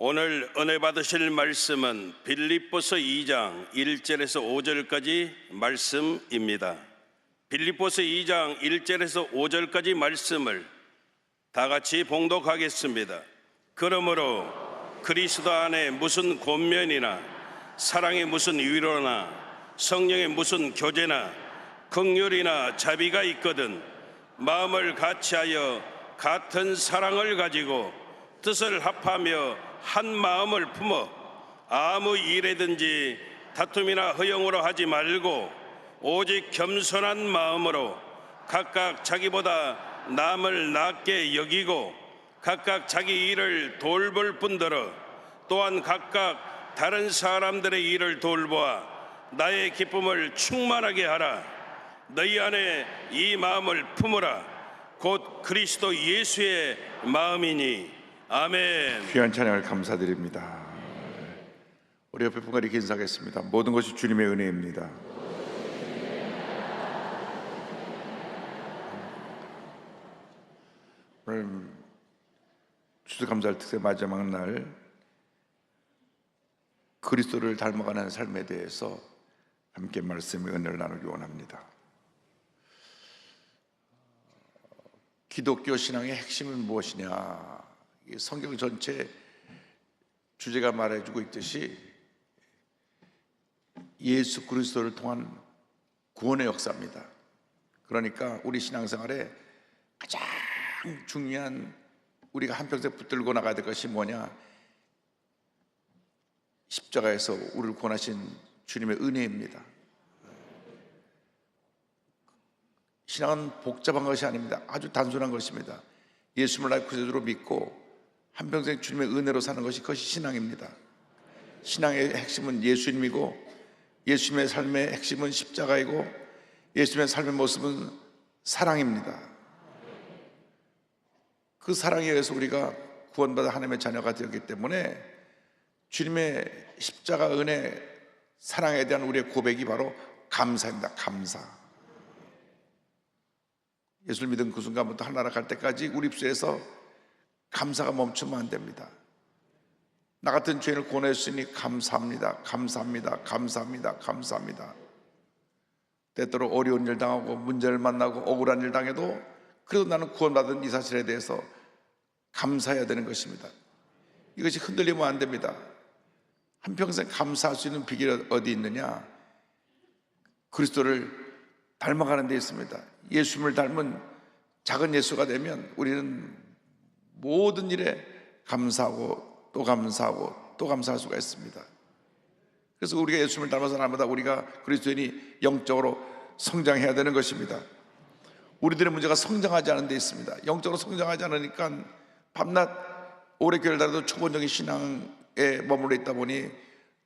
오늘 은혜 받으실 말씀은 빌립보서 2장 1절에서 5절까지 말씀입니다. 빌립보서 2장 1절에서 5절까지 말씀을 다 같이 봉독하겠습니다. 그러므로 그리스도 안에 무슨 권면이나 사랑의 무슨 위로나 성령의 무슨 교제나 긍휼이나 자비가 있거든 마음을 같이하여 같은 사랑을 가지고 뜻을 합하며 한 마음을 품어 아무 일에든지 다툼이나 허영으로 하지 말고 오직 겸손한 마음으로 각각 자기보다 남을 낮게 여기고 각각 자기 일을 돌볼 뿐더러 또한 각각 다른 사람들의 일을 돌보아 나의 기쁨을 충만하게 하라. 너희 안에 이 마음을 품으라. 곧 그리스도 예수의 마음이니. 아멘. 귀한 찬양을 감사드립니다. 우리 옆에 분과 이렇게 인사하겠습니다. 모든 것이 주님의 은혜입니다. 오늘 추수감사절 특세 마지막 날 그리스도를 닮아가는 삶에 대해서 함께 말씀의 은혜를 나누기 원합니다. 기독교 신앙의 핵심은 무엇이냐? 성경 전체 주제가 말해주고 있듯이 예수 그리스도를 통한 구원의 역사입니다. 그러니까 우리 신앙생활에 가장 중요한 우리가 한평생 붙들고 나가야 될 것이 뭐냐? 십자가에서 우리를 구원하신 주님의 은혜입니다. 신앙은 복잡한 것이 아닙니다. 아주 단순한 것입니다. 예수님을 나의 구세주로 믿고 한평생 주님의 은혜로 사는 것이 그것이 신앙입니다. 신앙의 핵심은 예수님이고 예수님의 삶의 핵심은 십자가이고 예수님의 삶의 모습은 사랑입니다. 그 사랑에 의해서 우리가 구원받아 하나님의 자녀가 되었기 때문에 주님의 십자가 은혜 사랑에 대한 우리의 고백이 바로 감사입니다. 감사. 예수를 믿은 그 순간부터 하나라 갈 때까지 우리 입술에서 감사가 멈추면 안 됩니다. 나 같은 죄인을 구원해 주시니 감사합니다. 감사합니다. 감사합니다. 감사합니다. 때때로 어려운 일 당하고 문제를 만나고 억울한 일 당해도 그래도 나는 구원받은 이 사실에 대해서 감사해야 되는 것입니다. 이것이 흔들리면 안 됩니다. 한평생 감사할 수 있는 비결이 어디 있느냐? 그리스도를 닮아가는 데 있습니다. 예수님을 닮은 작은 예수가 되면 우리는 모든 일에 감사하고 또 감사하고 또 감사할 수가 있습니다. 그래서 우리가 예수님을 닮아서 날마다 우리가 그리스도인이 영적으로 성장해야 되는 것입니다. 우리들의 문제가 성장하지 않은 데 있습니다. 영적으로 성장하지 않으니까 밤낮 오래 교회를 다녀도 초본적인 신앙에 머물러 있다 보니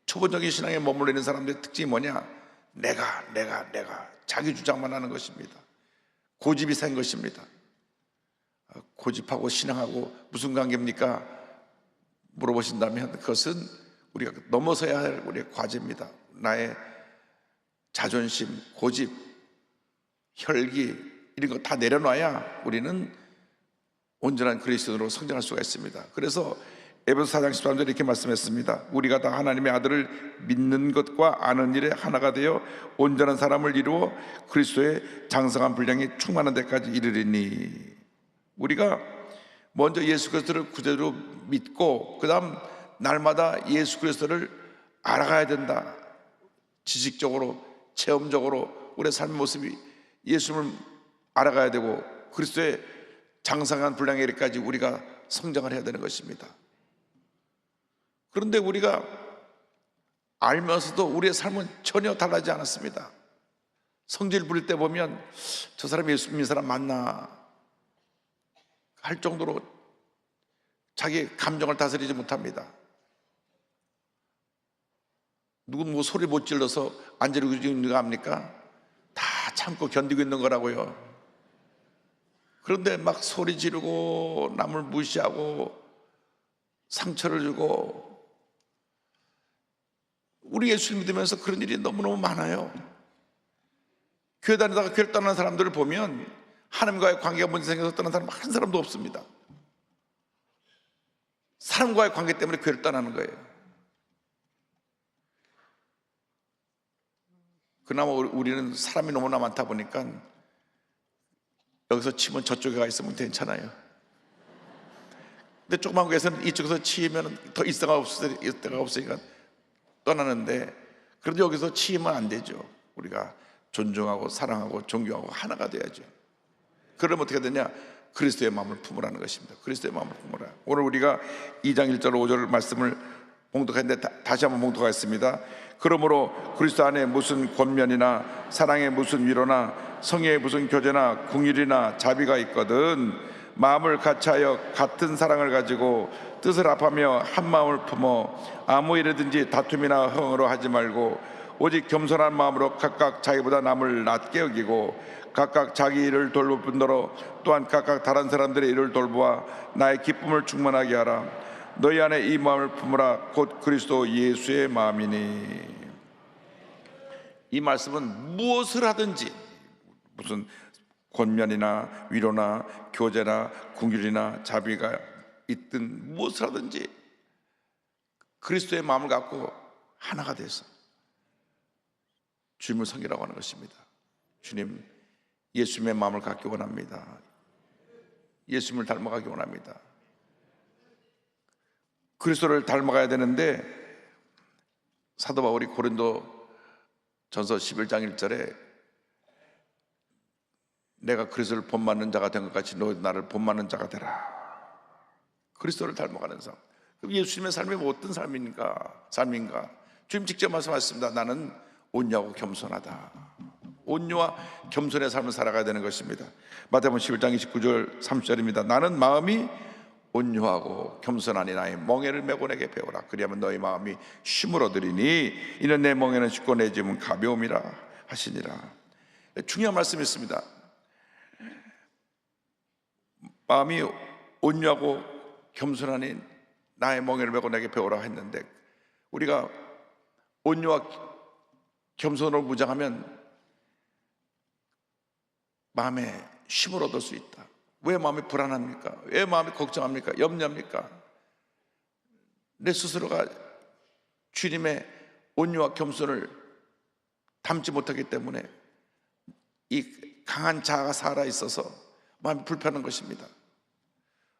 초본적인 신앙에 머물러 있는 사람들의 특징이 뭐냐? 내가 자기 주장만 하는 것입니다. 고집이 센 것입니다. 고집하고 신앙하고 무슨 관계입니까? 물어보신다면 그것은 우리가 넘어서야 할 우리의 과제입니다. 나의 자존심, 고집, 혈기 이런 거 다 내려놔야 우리는 온전한 그리스도인으로 성장할 수가 있습니다. 그래서 에베소 4장 13절에 이렇게 말씀했습니다. 우리가 다 하나님의 아들을 믿는 것과 아는 일에 하나가 되어 온전한 사람을 이루어 그리스도의 장성한 분량이 충만한 데까지 이르리니. 우리가 먼저 예수 그리스도를 구주로 믿고 그 다음 날마다 예수 그리스도를 알아가야 된다. 지식적으로 체험적으로 우리의 삶의 모습이 예수님을 알아가야 되고 그리스도의 장성한 분량에 이르기까지 우리가 성장을 해야 되는 것입니다. 그런데 우리가 알면서도 우리의 삶은 전혀 달라지지 않았습니다. 성질 부릴 때 보면 저 사람이 예수 믿는 사람 맞나 할 정도로 자기 감정을 다스리지 못합니다. 누군 뭐 소리 못 질러서 안 지르고 있는 거 압니까? 다 참고 견디고 있는 거라고요. 그런데 막 소리 지르고 남을 무시하고 상처를 주고 우리 예수를 믿으면서 그런 일이 너무너무 많아요. 교회 다니다가 교회를 떠나는 사람들을 보면 하나님과의 관계가 문제 생겨서 떠난 사람 한 사람도 없습니다. 사람과의 관계 때문에 교회를 떠나는 거예요. 그나마 우리는 사람이 너무나 많다 보니까 여기서 치면 저쪽에 가 있으면 괜찮아요. 근데 조그만 교회에서는 이쪽에서 치면 더 있을 데가 없으니까 떠나는데, 그런데 여기서 치면 안 되죠. 우리가 존중하고 사랑하고 존경하고 하나가 돼야죠. 그러면 어떻게 되냐? 그리스도의 마음을 품으라는 것입니다. 그리스도의 마음을 품으라. 오늘 우리가 2장 1절 5절 말씀을 봉독했는데 다시 한번 봉독하겠습니다. 그러므로 그리스도 안에 무슨 권면이나 사랑에 무슨 위로나 성의에 무슨 교제나 긍휼이나 자비가 있거든 마음을 같이하여 같은 사랑을 가지고 뜻을 합하며 한 마음을 품어 아무 일이든지 다툼이나 흥으로 하지 말고 오직 겸손한 마음으로 각각 자기보다 남을 낮게 여기고 각각 자기 일을 돌볼 뿐더러 또한 각각 다른 사람들의 일을 돌보아 나의 기쁨을 충만하게 하라. 너희 안에 이 마음을 품으라. 곧 그리스도 예수의 마음이니. 이 말씀은 무엇을 하든지, 무슨 권면이나 위로나 교제나 긍휼이나 자비가 있든 무엇을 하든지 그리스도의 마음을 갖고 하나가 돼서 주님을 섬기라고 하는 것입니다. 주님, 예수님의 마음을 갖기 원합니다. 예수님을 닮아가기 원합니다. 그리스도를 닮아가야 되는데 사도 바울이 고린도 전서 11장 1절에 내가 그리스도를 본받는 자가 된 것 같이 너희도 나를 본받는 자가 되라. 그리스도를 닮아가는 삶. 그럼 예수님의 삶이 어떤 삶인가? 주님 직접 말씀하셨습니다. 나는 온유하고 겸손하다. 온유와 겸손의 삶을 살아가야 되는 것입니다. 마태복음 11장 29절 30절입니다. 나는 마음이 온유하고 겸손하니 나의 멍에를 메고 내게 배우라. 그리하면 너희 마음이 쉼을 얻으리니 이는 내 멍에는 쉽고 내 짐은 가벼움이라 하시니라. 중요한 말씀이 있습니다. 마음이 온유하고 겸손하니 나의 멍에를 메고 내게 배우라 했는데, 우리가 온유와 겸손으로 무장하면 마음에 쉼을 얻을 수 있다. 왜 마음이 불안합니까? 왜 마음이 걱정합니까? 염려합니까? 내 스스로가 주님의 온유와 겸손을 담지 못하기 때문에 이 강한 자아가 살아있어서 마음이 불편한 것입니다.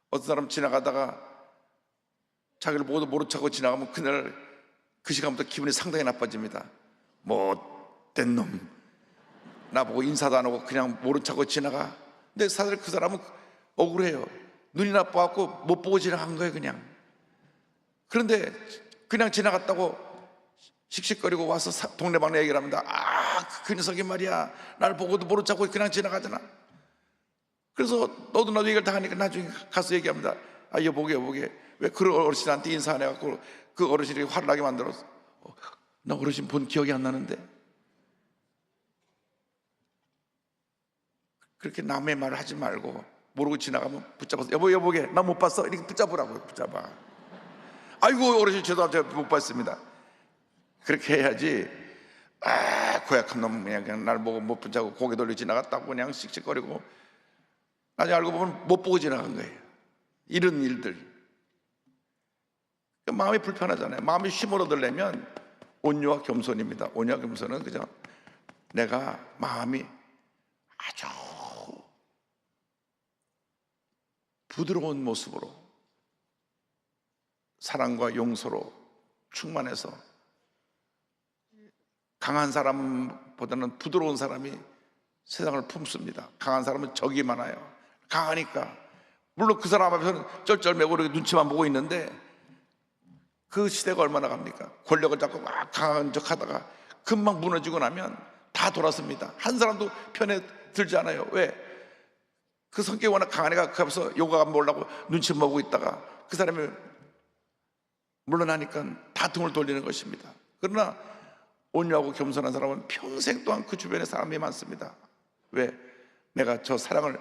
어떤 사람 지나가다가 자기를 모른 척하고 지나가면 그날 그 시간부터 기분이 상당히 나빠집니다. 못된 놈, 나보고 인사도 안 하고 그냥 모른 척하고 지나가. 근데 사실 그 사람은 억울해요. 눈이 나빠갖고 못 보고 지나간 거예요 그냥. 그런데 그냥 지나갔다고 씩씩거리고 와서 동네방네 얘기를 합니다. 그 녀석이 말이야 날 보고도 모른 척하고 그냥 지나가잖아. 그래서 너도 나도 얘기를 당하니까 나중에 가서 얘기합니다. 여보게 왜 그 어르신한테 인사 안 해갖고 그 어르신이 화를 나게 만들었어. 나 어르신 본 기억이 안 나는데. 그렇게 남의 말을 하지 말고 모르고 지나가면 붙잡아서 여보게 나 못 봤어? 이렇게 붙잡으라고요. 붙잡아. 아이고 어르신 죄송합니다. 못 봤습니다. 그렇게 해야지. 고약한 놈 그냥 날 보고 못 붙잡고 고개 돌리고 지나갔다고 그냥 씩씩거리고 나중에 알고 보면 못 보고 지나간 거예요. 이런 일들. 마음이 불편하잖아요. 마음이 쉼을 얻으려면 온유와 겸손입니다. 온유와 겸손은 그저 내가 마음이 아주 부드러운 모습으로 사랑과 용서로 충만해서 강한 사람보다는 부드러운 사람이 세상을 품습니다. 강한 사람은 적이 많아요. 강하니까. 물론 그 사람 앞에서는 쩔쩔매고 이렇게 눈치만 보고 있는데 그 시대가 얼마나 갑니까? 권력을 잡고 막 강한 척 하다가 금방 무너지고 나면 다 돌아섭니다. 한 사람도 편에 들지 않아요. 왜? 그 성격이 워낙 강하니까 그 앞에서 요가 안 보려고 눈치 보고 있다가 그 사람이 물러나니까 다 등을 돌리는 것입니다. 그러나 온유하고 겸손한 사람은 평생 동안 그 주변에 사람이 많습니다. 왜? 내가 저 사랑을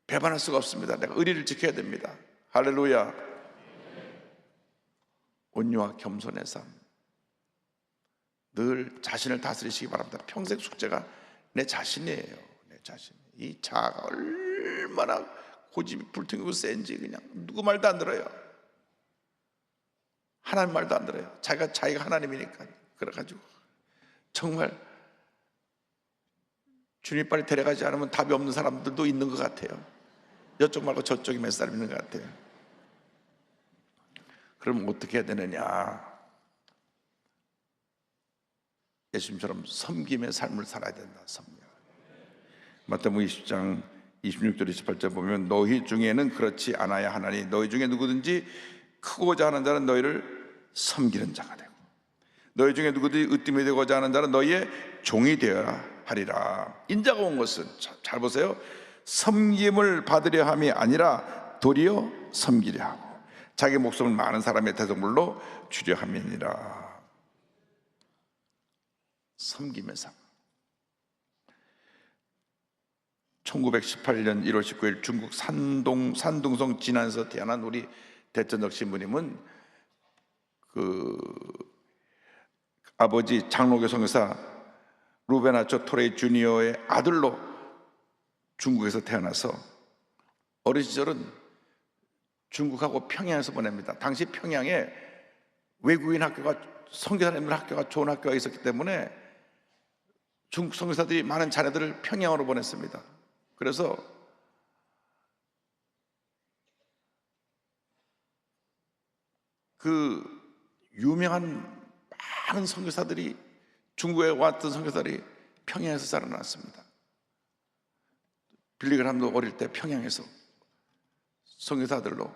배반할 수가 없습니다. 내가 의리를 지켜야 됩니다. 할렐루야. 온유와 겸손의 삶, 늘 자신을 다스리시기 바랍니다. 평생 숙제가 내 자신이에요. 내 자신. 이 자아가 얼마나 고집이 불통이고 센지 그냥 누구 말도 안 들어요. 하나님 말도 안 들어요. 자기가 하나님이니까. 그래가지고 정말 주님 빨리 데려가지 않으면 답이 없는 사람들도 있는 것 같아요. 이쪽 말고 저쪽이 몇 사람 있는 것 같아요. 그럼 어떻게 해야 되느냐? 예수님처럼 섬김의 삶을 살아야 된다. 섬김. 마태복음 20장 26절 28절 보면 너희 중에는 그렇지 않아야 하나니 너희 중에 누구든지 크고자 하는 자는 너희를 섬기는 자가 되고 너희 중에 누구든지 으뜸이 되고자 하는 자는 너희의 종이 되어야 하리라. 인자가 온 것은 잘 보세요. 섬김을 받으려 함이 아니라 도리어 섬기려 하고 자기 목숨을 많은 사람의 대속물로 주려 함이니라. 섬김의 삶. 1918년 1월 19일 중국 산둥성 진안에서 태어난 우리 대천적 신부님은 그 아버지 장로교 선교사 루베나초 토레이 주니어의 아들로 중국에서 태어나서 어린 시절은 중국하고 평양에서 보냅니다. 당시 평양에 외국인 학교가 선교사님들 학교가 좋은 학교가 있었기 때문에 중국 선교사들이 많은 자녀들을 평양으로 보냈습니다. 그래서 그 유명한 많은 선교사들이 중국에 왔던 선교사들이 평양에서 자라났습니다. 빌리그람도 어릴 때 평양에서 선교사들로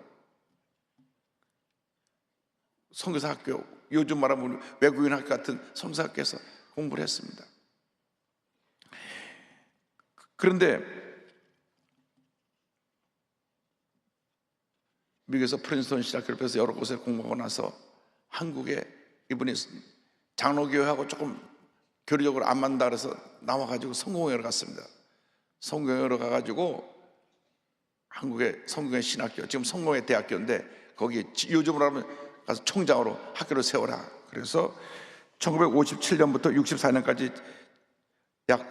선교사 학교, 요즘 말하면 외국인 학교 같은 선교사 학교에서 공부를 했습니다. 그런데 미국에서 프린스턴 신학교를 여러 곳에 공부하고 나서 한국에 이분이 장로교회하고 조금 교리적으로 안 맞는다 그래서 나와가지고 성공회로 갔습니다. 성공회로 가가지고 한국의 성공회 신학교, 지금 성공회 대학교인데 거기 요즘으로 하면 가서 총장으로 학교를 세워라. 그래서 1957년부터 64년까지 약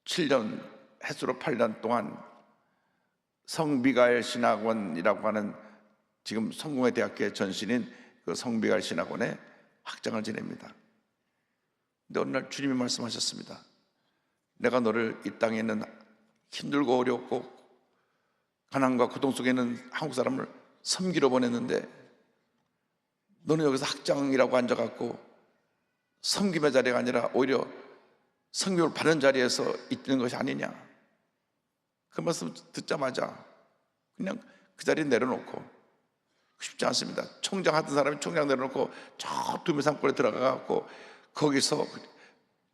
7년 햇수로 8년 동안 성미가엘 신학원이라고 하는 지금 성공회 대학교의 전신인 그 성미가엘 신학원에 학장을 지냅니다. 근데 어느 날 주님이 말씀하셨습니다. 내가 너를 이 땅에 있는 힘들고 어렵고 가난과 고통 속에 있는 한국 사람을 섬기러 보냈는데 너는 여기서 학장이라고 앉아갖고 섬김의 자리가 아니라 오히려 성교를 받는 자리에서 있는 것이 아니냐. 그 말씀 듣자마자 그냥 그 자리에 내려놓고, 쉽지 않습니다. 총장 하던 사람이 총장 내려놓고 저 두메산골에 들어가갖고 거기서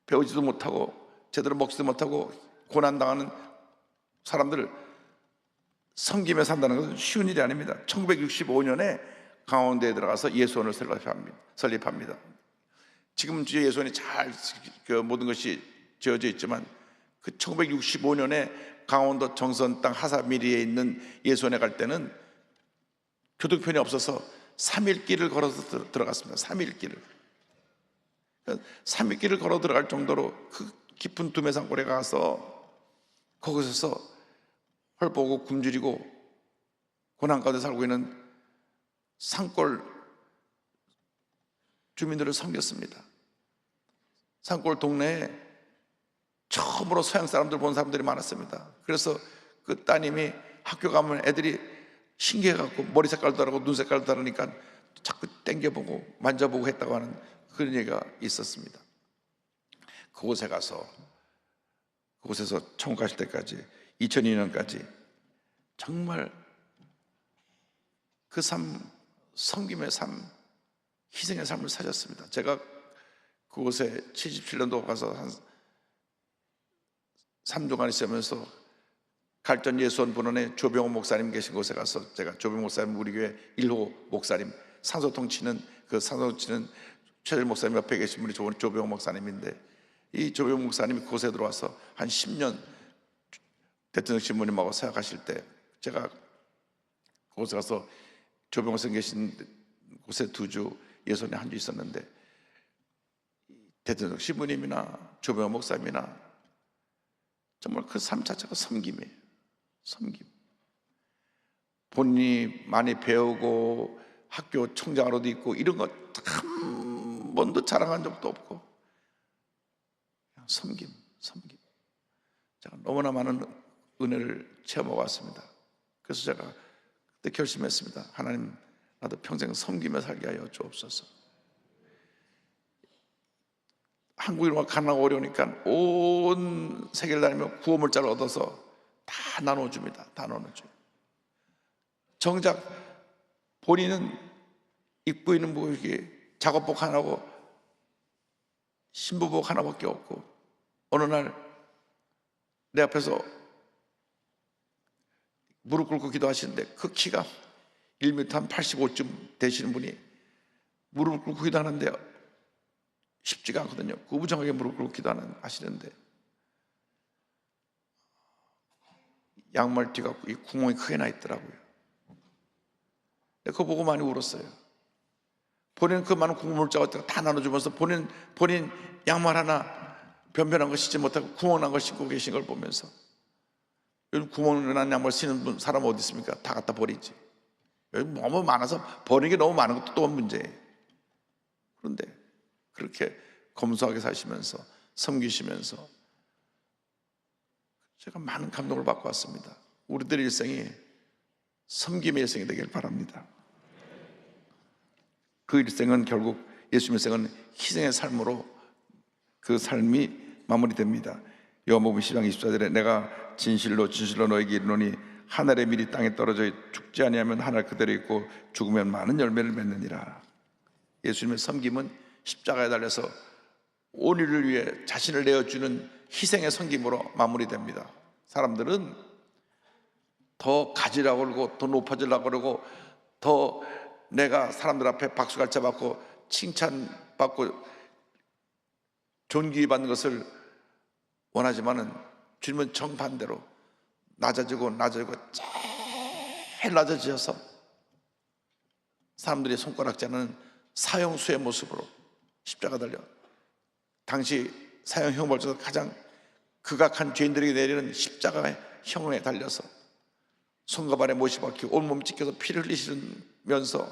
배우지도 못하고 제대로 먹지도 못하고 고난당하는 사람들을 섬기며 산다는 것은 쉬운 일이 아닙니다. 1965년에 강원도에 들어가서 예수원을 설립합니다. 지금 예수원이 잘 모든 것이 지어져 있지만 그 1965년에 강원도 정선 땅 하사미리에 있는 예수원에 갈 때는 교통편이 없어서 3일 길을 걸어서 들어갔습니다. 3일 길을. 3일 길을 걸어 들어갈 정도로 그 깊은 두메산골에 가서 거기서 헐보고 굶주리고 고난 가운데 살고 있는 산골 주민들을 섬겼습니다. 산골 동네에 처음으로 서양 사람들 본 사람들이 많았습니다. 그래서 그 따님이 학교 가면 애들이 신기해갖고 머리 색깔도 다르고 눈 색깔도 다르니까 자꾸 땡겨보고 만져보고 했다고 하는 그런 얘기가 있었습니다. 그곳에서 천국 가실 때까지 2002년까지 정말 그 삶, 섬김의 삶, 희생의 삶을 사셨습니다. 제가 그곳에 77년도 가서 한 3주간 있으면서 갈전 예수원 분원에 조병호 목사님 계신 곳에 가서 제가 조병호 목사님 우리 교회 1호 목사님 산소통 치는 최재 목사님 옆에 계신 분이 조병호 목사님인데 이 조병호 목사님이 그곳에 들어와서 한 10년 대통령 신부님하고 사역하실 때 제가 그곳에 가서 조병호 목사님 계신 곳에 2주 예수원에 한 주 있었는데 대통령 신부님이나 조병호 목사님이나 정말 그 삶 자체가 섬김이에요. 섬김. 본인이 많이 배우고 학교 총장으로도 있고 이런 거 한 번도 자랑한 적도 없고 그냥 섬김. 제가 너무나 많은 은혜를 체험하고 왔습니다. 그래서 제가 그때 결심했습니다. 하나님, 나도 평생 섬기며 살게 하여 주옵소서. 한국에 가난하고 어려우니까 온 세계를 다니며 구호물자를 얻어서 다 나눠줍니다. 다 나눠줘요. 정작 본인은 입고 있는 복이 작업복 하나고 신부복 하나밖에 없고, 어느 날 내 앞에서 무릎 꿇고 기도하시는데 그 키가 1m 한 85쯤 되시는 분이 무릎 꿇고 기도하는데 쉽지가 않거든요. 구부정하게 무릎 꿇고 기도하시는데 양말 뒤가 이 구멍이 크게 나 있더라고요. 그거 보고 많이 울었어요. 본인 그 많은 구물자가 다 나눠주면서 본인 양말 하나 변변한 거 신지 못하고 구멍 난 걸 신고 계신 걸 보면서, 요즘 구멍 난 양말 신는 사람 어디 있습니까? 다 갖다 버리지. 요즘 너무 많아서 버리는 게 너무 많은 것도 또 문제예요. 그런데 그렇게 검소하게 사시면서 섬기시면서 제가 많은 감동을 받고 왔습니다. 우리들의 일생이 섬김의 일생이 되길 바랍니다. 그 일생은 결국 예수님의 일생은 희생의 삶으로 그 삶이 마무리됩니다. 요한복음 10장 24절에 내가 진실로 너에게 이르노니 하늘의 밀이 땅에 떨어져 죽지 아니하면 하늘 그대로 있고 죽으면 많은 열매를 맺느니라. 예수님의 섬김은 십자가에 달려서 온 인류를 위해 자신을 내어주는 희생의 섬김으로 마무리됩니다. 사람들은 더 가지라고 그러고 더 높아지려고 그러고 더 내가 사람들 앞에 박수갈채 받고 칭찬받고 존귀받는 것을 원하지만은 주님은 정반대로 낮아지고 제일 낮아지셔서 사람들이 손가락질 하는 사형수의 모습으로 십자가 달려 당시 사형 형벌에서 가장 극악한 죄인들에게 내리는 십자가의 형에 달려서 손과 발에 못이 박히고 온몸 찢겨서 피를 흘리시면서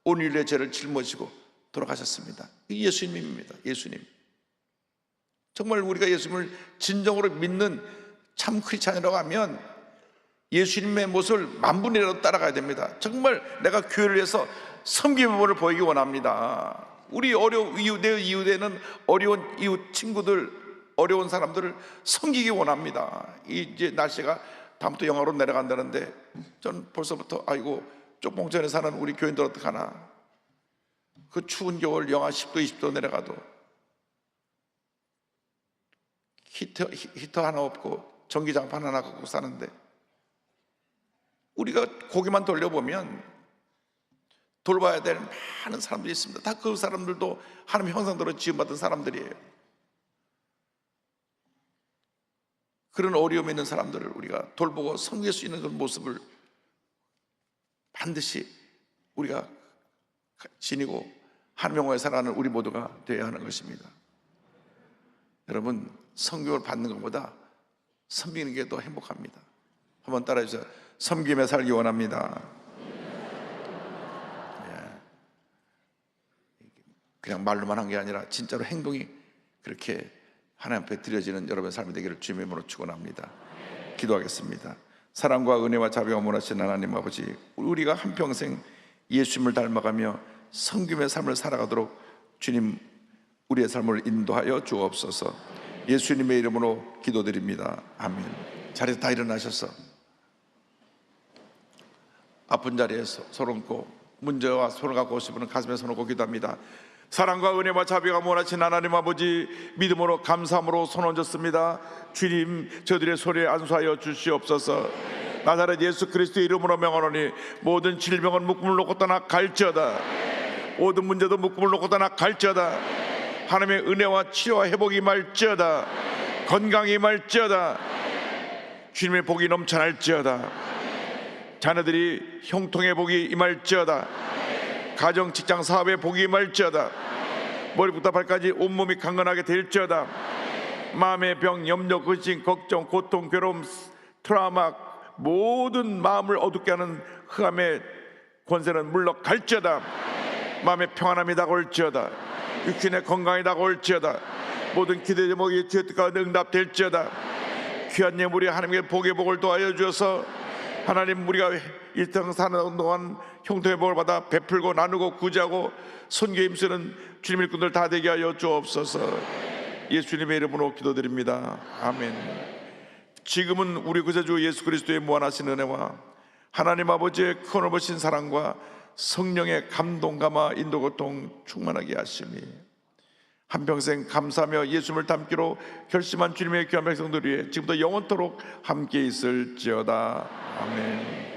온 인류의 죄를 짊어지고 돌아가셨습니다. 이 예수님입니다. 예수님. 정말 우리가 예수님을 진정으로 믿는 참 크리스찬이라고 하면 예수님의 모습을 만분이라도 따라가야 됩니다. 정말 내가 교회를 위해서 섬김의 모습을 보이기 원합니다. 우리 내 이웃에는 어려운 이웃 친구들, 어려운 사람들을 섬기기 원합니다. 이제 날씨가 다음부터 영하로 내려간다는데 전 벌써부터 아이고 쪽봉천에 사는 우리 교인들 어떡하나. 그 추운 겨울 영하 10도 20도 내려가도 히터 하나 없고 전기장판 하나 갖고 사는데 우리가 고개만 돌려보면 돌봐야 될 많은 사람들이 있습니다. 다 그 사람들도 하나님 형상대로 지음받은 사람들이에요. 그런 어려움이 있는 사람들을 우리가 돌보고 섬길 수 있는 그런 모습을 반드시 우리가 지니고 하나님 영광에 살아가는 우리 모두가 되어야 하는 것입니다. 여러분, 섬김을 받는 것보다 섬기는 게 더 행복합니다. 한번 따라해 주세요. 섬김에 살기 원합니다. 그냥 말로만 한 게 아니라 진짜로 행동이 그렇게 하나님 앞에 드려지는 여러분의 삶이 되기를 주님의 이름으로 축원합니다. 기도하겠습니다. 사랑과 은혜와 자비가 원하시는 하나님 아버지, 우리가 한평생 예수님을 닮아가며 섬김의 삶을 살아가도록 주님 우리의 삶을 인도하여 주옵소서. 예수님의 이름으로 기도드립니다. 아멘. 자리에서 다 일어나셔서 아픈 자리에서 손 얹고 문제와 손을 갖고 오신 분은 가슴에 손 얹고 기도합니다. 사랑과 은혜와 자비가 원하신 하나님 아버지, 믿음으로 감사함으로 손 얹었습니다. 주님, 저들의 소리에 안수하여 주시옵소서. 나사렛 예수 그리스도의 이름으로 명하노니 모든 질병은 묶음을 놓고 떠나 갈지어다. 모든 문제도 묶음을 놓고 떠나 갈지어다. 하나님의 은혜와 치료와 회복이 임할지어다. 건강이 임할지어다. 주님의 복이 넘쳐날지어다. 자녀들이 형통의 복이 임할지어다. 가정, 직장, 사업의 복이 임할지어다. 머리부터 발까지 온몸이 강건하게 될지어다. 마음의 병, 염려, 근심, 걱정, 고통, 괴로움, 트라우마, 모든 마음을 어둡게 하는 흑암의 권세는 물러갈지어다. 마음의 평안함이 다가올지어다. 육신의 건강이 다가올지어다. 모든 기대 제목이 주의 뜻과 응답될지어다. 귀한 예물이 하나님의 복의 복을 도하여 주어서 하나님, 우리가 이 땅 사는 동안 형통의 복을 받아 베풀고 나누고 구제하고 선교에 힘쓰는 주님의 일꾼들 다 되게 하여 주옵소서. 예수님의 이름으로 기도드립니다. 아멘. 지금은 우리 구세주 예수 그리스도의 무한하신 은혜와 하나님 아버지의 크고 넓으신 사랑과 성령의 감동 감화 인도 고통 충만하게 하심이 한평생 감사하며 예수님을 닮기로 결심한 주님의 귀한 백성들 위해 지금부터 영원토록 함께 있을지어다. 아멘.